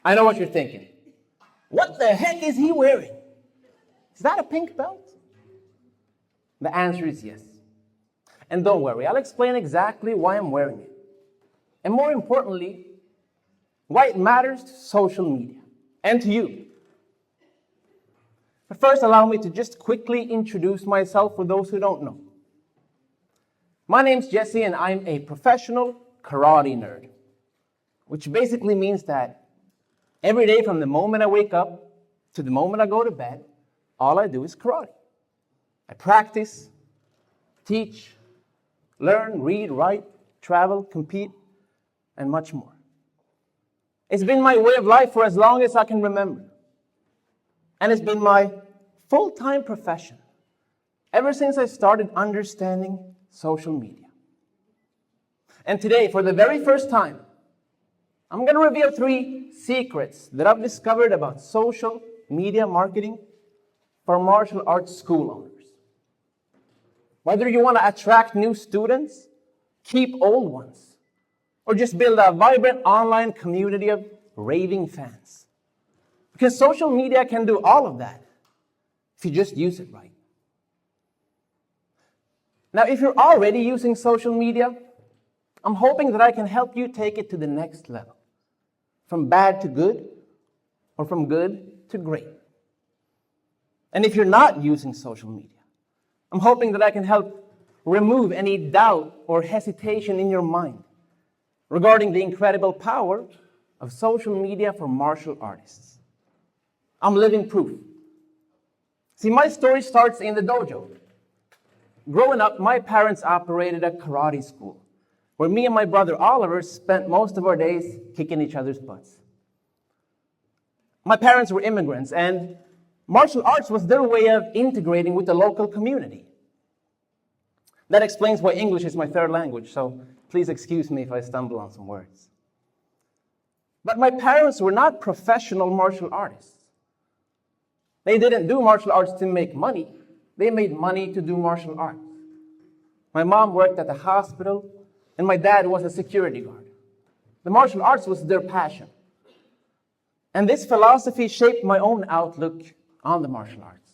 I know what you're thinking. What the heck is he wearing? Is that a pink belt? The answer is yes. And don't worry, I'll explain exactly why I'm wearing it. And more importantly, why it matters to social media and to you. But first, allow me to just quickly introduce myself for those who don't know. My name's Jesse, and I'm a professional karate nerd, which basically means that every day from the moment I wake up to the moment I go to bed, all I do is karate. I practice, teach, learn, read, write, travel, compete, and much more. It's been my way of life for as long as I can remember. And it's been my full-time profession ever since I started understanding social media. And today, for the very first time, I'm going to reveal 3 secrets that I've discovered about social media marketing for martial arts school owners. Whether you want to attract new students, keep old ones, or just build a vibrant online community of raving fans. Because social media can do all of that if you just use it right. Now, if you're already using social media, I'm hoping that I can help you take it to the next level. From bad to good, or from good to great. And if you're not using social media, I'm hoping that I can help remove any doubt or hesitation in your mind regarding the incredible power of social media for martial artists. I'm living proof. See, my story starts in the dojo. Growing up, my parents operated a karate school where me and my brother Oliver spent most of our days kicking each other's butts. My parents were immigrants, and martial arts was their way of integrating with the local community. That explains why English is my third language, so please excuse me if I stumble on some words. But my parents were not professional martial artists. They didn't do martial arts to make money. They made money to do martial arts. My mom worked at the hospital, and my dad was a security guard. The martial arts was their passion. And this philosophy shaped my own outlook on the martial arts.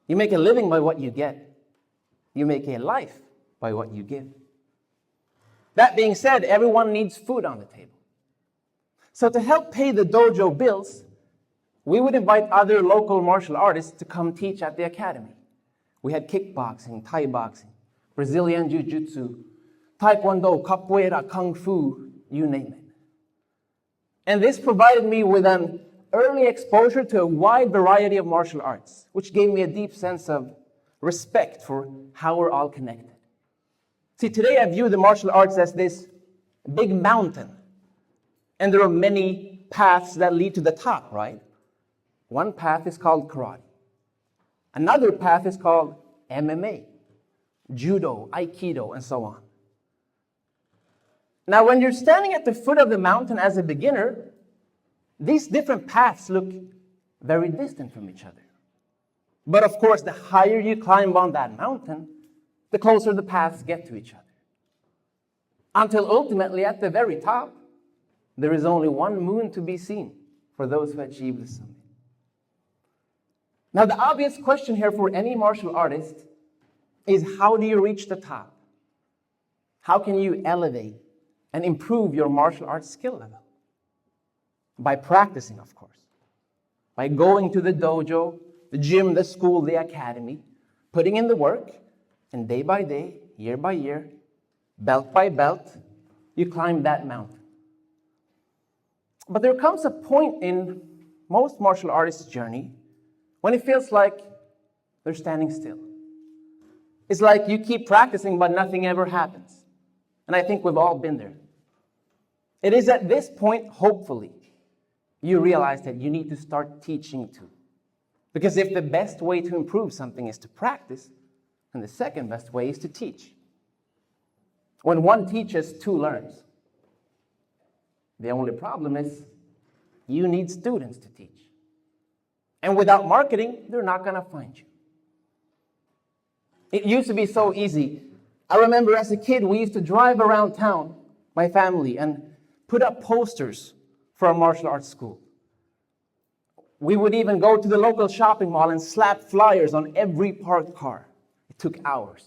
You make a living by what you get. You make a life by what you give. That being said, everyone needs food on the table. So to help pay the dojo bills, we would invite other local martial artists to come teach at the academy. We had kickboxing, Thai boxing, Brazilian jiu-jitsu, taekwondo, capoeira, kung fu, you name it. And this provided me with an early exposure to a wide variety of martial arts, which gave me a deep sense of respect for how we're all connected. See, today I view the martial arts as this big mountain, and there are many paths that lead to the top, right? One path is called karate. Another path is called MMA, judo, aikido, and so on. Now, when you're standing at the foot of the mountain as a beginner, these different paths look very distant from each other. But of course, the higher you climb on that mountain, the closer the paths get to each other. Until ultimately, at the very top, there is only one moon to be seen for those who achieve the summit. Now, the obvious question here for any martial artist is, how do you reach the top? How can you elevate and improve your martial arts skill level? By practicing, of course. By going to the dojo, the gym, the school, the academy, putting in the work, and day by day, year by year, belt by belt, you climb that mountain. But there comes a point in most martial artists' journey when it feels like they're standing still. It's like you keep practicing, but nothing ever happens. And I think we've all been there. It is at this point, hopefully, you realize that you need to start teaching too. Because if the best way to improve something is to practice, then the second best way is to teach. When one teaches, two learns. The only problem is you need students to teach. And without marketing, they're not going to find you. It used to be so easy. I remember as a kid, we used to drive around town, my family, and put up posters for a martial arts school. We would even go to the local shopping mall and slap flyers on every parked car. It took hours.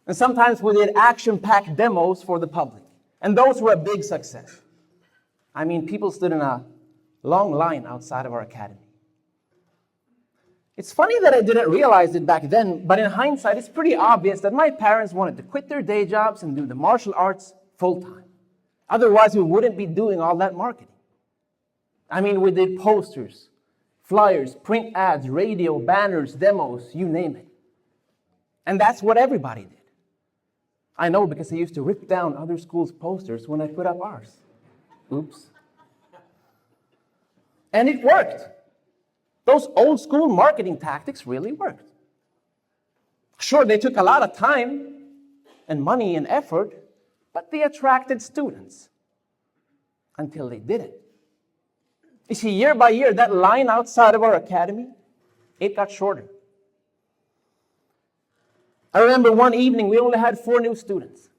And sometimes we did action-packed demos for the public. And those were a big success. I mean, people stood in a long line outside of our academy. It's funny that I didn't realize it back then, but in hindsight, it's pretty obvious that my parents wanted to quit their day jobs and do the martial arts full-time. Otherwise, we wouldn't be doing all that marketing. I mean, we did posters, flyers, print ads, radio, banners, demos, you name it. And that's what everybody did. I know because I used to rip down other schools' posters when I put up ours. Oops. And it worked. Those old school marketing tactics really worked. Sure, they took a lot of time and money and effort, but they attracted students until they didn't. You see, year by year, that line outside of our academy, it got shorter. I remember one evening, we only had 4 new students.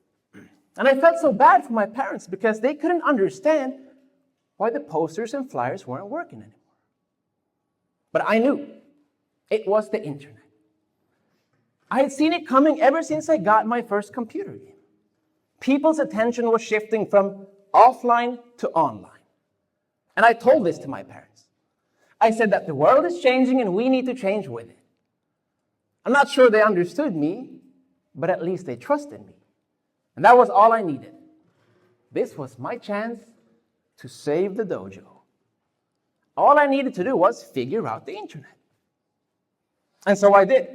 And I felt so bad for my parents because they couldn't understand why the posters and flyers weren't working anymore. But I knew it was the internet. I had seen it coming ever since I got my first computer game. People's attention was shifting from offline to online. And I told this to my parents. I said that the world is changing and we need to change with it. I'm not sure they understood me, but at least they trusted me. And that was all I needed. This was my chance to save the dojo. All I needed to do was figure out the internet. And so I did.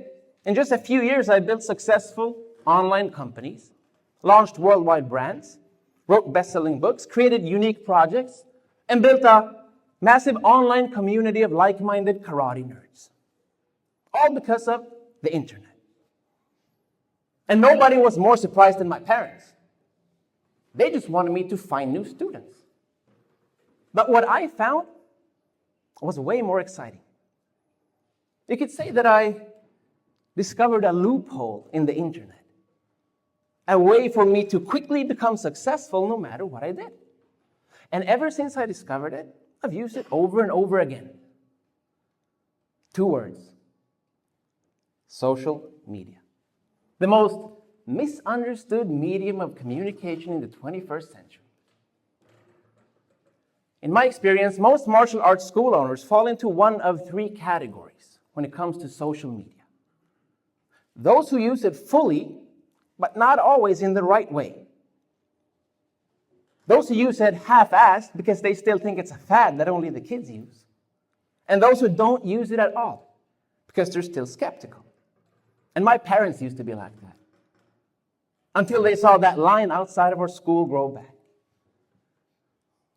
In just a few years, I built successful online companies, launched worldwide brands, wrote best-selling books, created unique projects, and built a massive online community of like-minded karate nerds. All because of the internet. And nobody was more surprised than my parents. They just wanted me to find new students. But what I found was way more exciting. You could say that I discovered a loophole in the internet, a way for me to quickly become successful no matter what I did. And ever since I discovered it, I've used it over and over again. 2 words: social media. The most misunderstood medium of communication in the 21st century. In my experience, most martial arts school owners fall into one of 3 categories when it comes to social media. Those who use it fully, but not always in the right way. Those who use it half-assed because they still think it's a fad that only the kids use. And those who don't use it at all because they're still skeptical. And my parents used to be like that. Until they saw that line outside of our school grow back.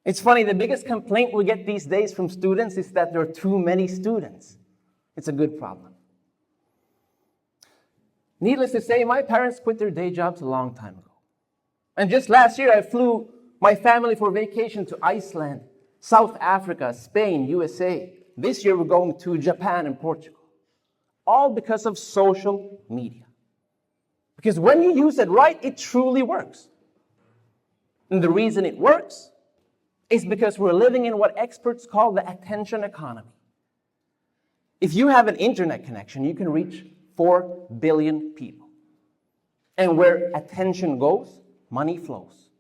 It's funny, the biggest complaint we get these days from students is that there are too many students. It's a good problem. Needless to say, my parents quit their day jobs a long time ago. And just last year, I flew my family for vacation to Iceland, South Africa, Spain, USA. This year, we're going to Japan and Portugal. All because of social media. Because when you use it right, it truly works. And the reason it works is because we're living in what experts call the attention economy. If you have an internet connection, you can reach 4 billion people. And where attention goes, money flows.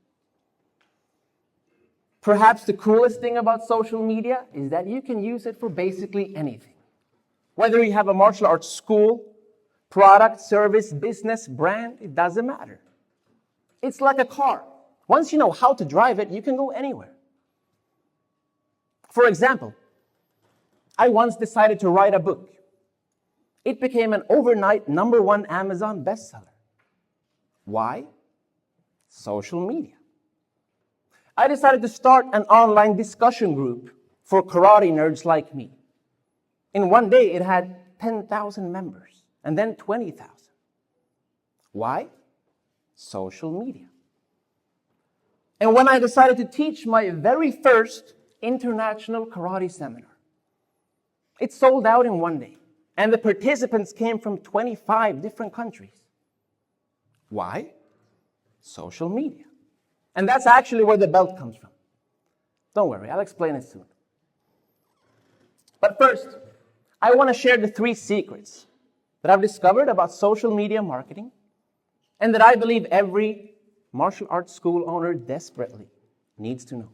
Perhaps the coolest thing about social media is that you can use it for basically anything. Whether you have a martial arts school, product, service, business, brand, it doesn't matter. It's like a car. Once you know how to drive it, you can go anywhere. For example, I once decided to write a book. It became an overnight #1 Amazon bestseller. Why? Social media. I decided to start an online discussion group for karate nerds like me. In one day, it had 10,000 members, and then 20,000. Why? Social media. And when I decided to teach my very first international karate seminar, it sold out in one day, and the participants came from 25 different countries. Why? Social media. And that's actually where the belt comes from. Don't worry, I'll explain it soon. But first, I want to share the 3 secrets that I've discovered about social media marketing and that I believe every martial arts school owner desperately needs to know.